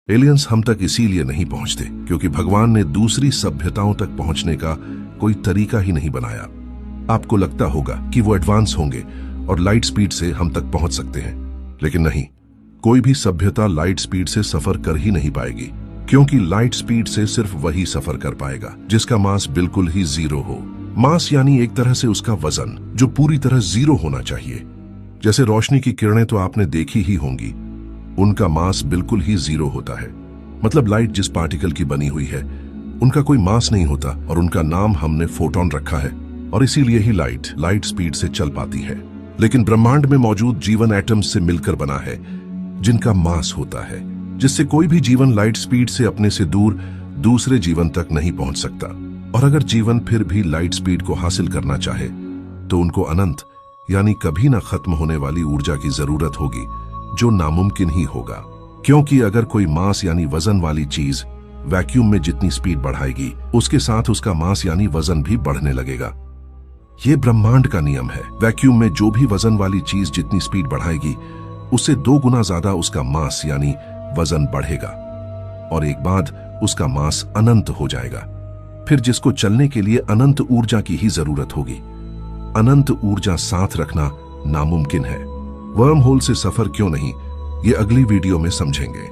Aliens हम तक इसीलिए नहीं पहुंचते क्योंकि भगवान ने दूसरी सभ्यताओं तक पहुंचने का कोई तरीका ही नहीं बनाया। आपको लगता होगा कि वो एडवांस होंगे और लाइट स्पीड से हम तक पहुंच सकते हैं, लेकिन नहीं, कोई भी सभ्यता लाइट स्पीड से सफर कर ही नहीं पाएगी, क्योंकि लाइट स्पीड से सिर्फ वही सफर कर पाएगा जिसका मास बिल्कुल ही जीरो हो। मास यानी एक तरह से उसका वजन जो पूरी तरह जीरो होना चाहिए। जैसे रोशनी की किरणें तो आपने देखी ही होंगी, उनका मास बिल्कुल ही जीरो होता है। मतलब लाइट जिस पार्टिकल की बनी हुई है उनका कोई मास नहीं होता और उनका नाम हमने फोटोन रखा है, और इसीलिए ही लाइट स्पीड से चल पाती है। लेकिन ब्रह्मांड में मौजूद जीवन एटम्स से मिलकर बना है जिनका मास होता है, जिससे कोई भी जीवन लाइट स्पीड से अपने से दूर दूसरे जीवन तक नहीं पहुंच सकता। और अगर जीवन फिर भी लाइट स्पीड को हासिल करना चाहे तो उनको अनंत यानी कभी ना खत्म होने वाली ऊर्जा की जरूरत होगी, जो नामुमकिन ही होगा। क्योंकि अगर कोई मास यानी वजन वाली चीज वैक्यूम में जितनी स्पीड बढ़ाएगी, उसके साथ उसका मास यानी वजन भी बढ़ने लगेगा। यह ब्रह्मांड का नियम है। वैक्यूम में जो भी वजन वाली चीज जितनी स्पीड बढ़ाएगी, उससे 2 गुना ज्यादा उसका मास यानी वजन बढ़ेगा, और एक बाद उसका मास अनंत हो जाएगा। फिर जिसको चलने के लिए अनंत ऊर्जा की ही जरूरत होगी। अनंत ऊर्जा साथ रखना नामुमकिन है। वर्म होल से सफर क्यों नहीं, ये अगली वीडियो में समझेंगे।